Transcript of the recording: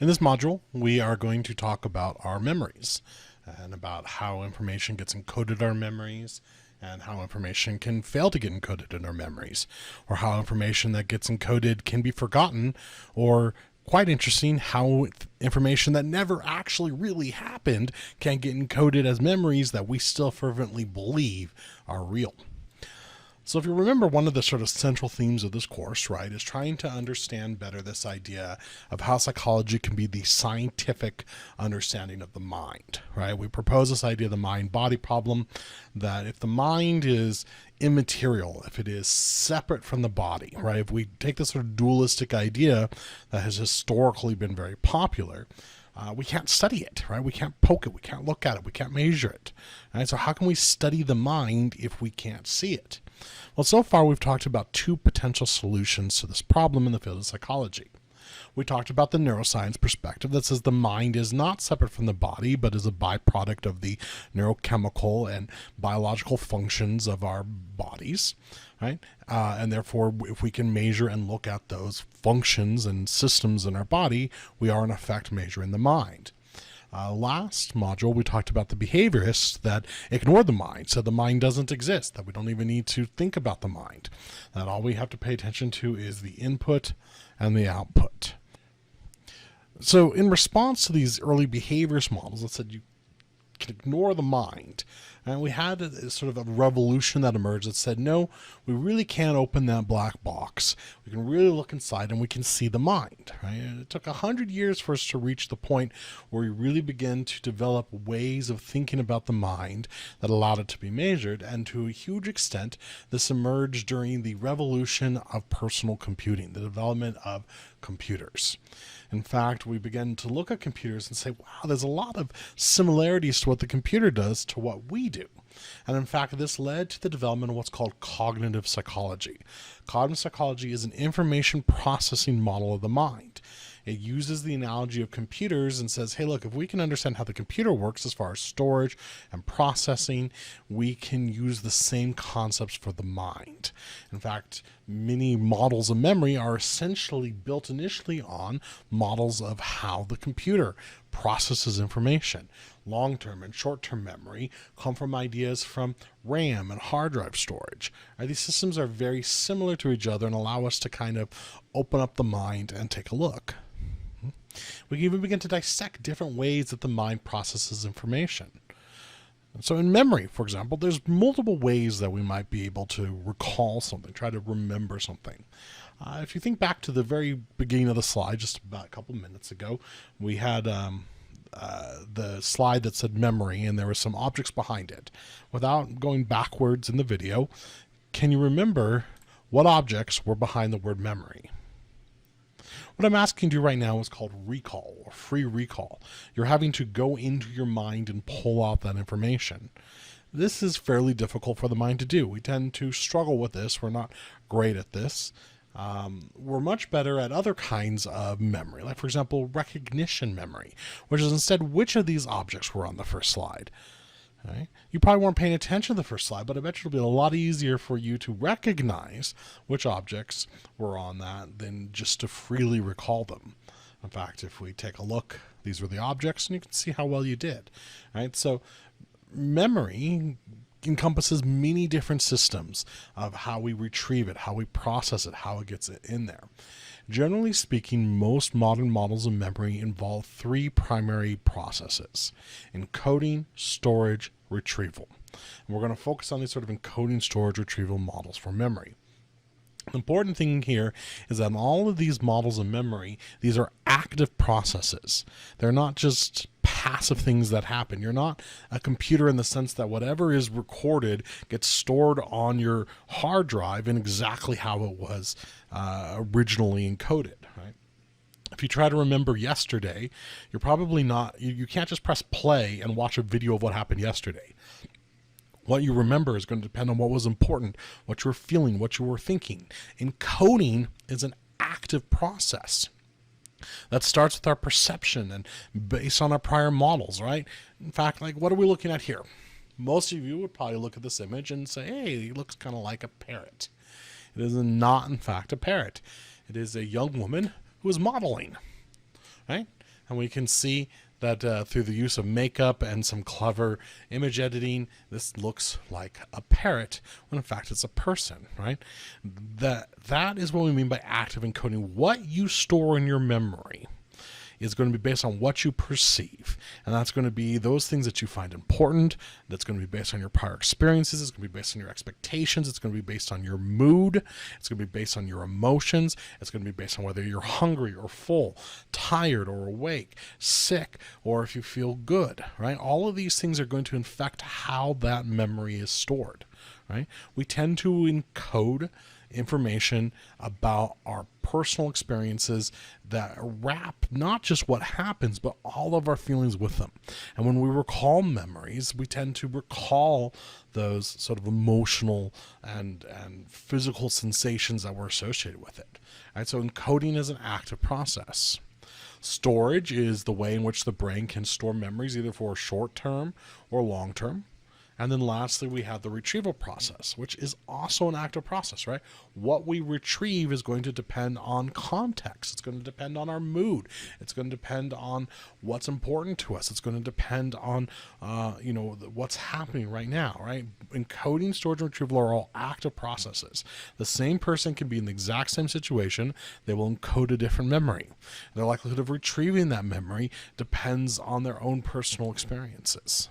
In this module, we are going to talk about our memories and about how information gets encoded in our memories and how information can fail to get encoded in our memories, or how information that gets encoded can be forgotten, or quite interesting, how information that never actually really happened can get encoded as memories that we still fervently believe are real. So if you remember, one of the sort of central themes of this course, right, is trying to understand better this idea of how psychology can be the scientific understanding of the mind, right? We propose this idea of the mind-body problem, that if the mind is immaterial, if it is separate from the body, right, if we take this sort of dualistic idea that has historically been very popular, we can't study it, right? We can't poke it, we can't look at it, we can't measure it, right? So how can we study the mind if we can't see it? Well, so far we've talked about two potential solutions to this problem in the field of psychology. We talked about the neuroscience perspective that says the mind is not separate from the body, but is a byproduct of the neurochemical and biological functions of our bodies, right? And therefore, if we can measure and look at those functions and systems in our body, we are in effect measuring the mind. Last module, we talked about the behaviorists that ignore the mind, so the mind doesn't exist, that we don't even need to think about the mind, that all we have to pay attention to is the input and the output. So in response to these early behaviorist models that said you can ignore the mind, and we had a sort of a revolution that emerged that said, no, we really can't open that black box. We can really look inside and we can see the mind, right? And it took 100 years for us to reach the point where we really began to develop ways of thinking about the mind that allowed it to be measured. And to a huge extent, this emerged during the revolution of personal computing, the development of computers. In fact, we began to look at computers and say, wow, there's a lot of similarities to what the computer does to what we do. And in fact, this led to the development of what's called cognitive psychology. Cognitive psychology is an information processing model of the mind. It uses the analogy of computers and says, hey, look, if we can understand how the computer works as far as storage and processing, we can use the same concepts for the mind. In fact, many models of memory are essentially built initially on models of how the computer processes information. Long-term and short-term memory come from ideas from RAM and hard drive storage. These systems are very similar to each other and allow us to kind of open up the mind and take a look. We can even begin to dissect different ways that the mind processes information. So in memory, for example, there's multiple ways that we might be able to recall something, try to remember something. If you think back to the very beginning of the slide, just about a couple minutes ago, we had the slide that said memory, and there were some objects behind it. Without going backwards in the video, can you remember what objects were behind the word memory? What I'm asking you right now is called recall, or free recall. You're having to go into your mind and pull out that information. This is fairly difficult for the mind to do. We tend to struggle with this. We're not great at this. We're much better at other kinds of memory, like, for example, recognition memory, which is instead which of these objects were on the first slide. Okay? You probably weren't paying attention to the first slide, but I bet you it'll be a lot easier for you to recognize which objects were on that than just to freely recall them. In fact, if we take a look, these were the objects, and you can see how well you did. Right? So memory encompasses many different systems of how we retrieve it, how we process it, how it gets in there. Generally speaking, most modern models of memory involve three primary processes: encoding, storage, retrieval. And we're going to focus on these sort of encoding, storage, retrieval models for memory. The important thing here is that in all of these models of memory, these are active processes. They're not just passive things that happen. You're not a computer in the sense that whatever is recorded gets stored on your hard drive in exactly how it was originally encoded, right? If you try to remember yesterday, you're probably not, you can't just press play and watch a video of what happened yesterday. What you remember is going to depend on what was important, what you were feeling, what you were thinking. Encoding is an active process that starts with our perception and based on our prior models, right? In fact, like, what are we looking at here? Most of you would probably look at this image and say, hey, he looks kind of like a parrot. It is not, in fact, a parrot. It is a young woman who is modeling, right? And we can see that through the use of makeup and some clever image editing, this looks like a parrot when in fact it's a person, right? That is what we mean by active encoding. What you store in your memory is going to be based on what you perceive. And that's going to be those things that you find important. That's going to be based on your prior experiences. It's going to be based on your expectations. It's going to be based on your mood. It's going to be based on your emotions. It's going to be based on whether you're hungry or full, tired or awake, sick, or if you feel good, right? All of these things are going to affect how that memory is stored, right? We tend to encode information about our personal experiences that wrap not just what happens, but all of our feelings with them. And when we recall memories, we tend to recall those sort of emotional and physical sensations that were associated with it. Right? So encoding is an active process. Storage is the way in which the brain can store memories either for short term or long term. And then lastly, we have the retrieval process, which is also an active process, right? What we retrieve is going to depend on context. It's going to depend on our mood. It's going to depend on what's important to us. It's going to depend on, what's happening right now, right? Encoding, storage, and retrieval are all active processes. The same person can be in the exact same situation. They will encode a different memory. Their likelihood of retrieving that memory depends on their own personal experiences.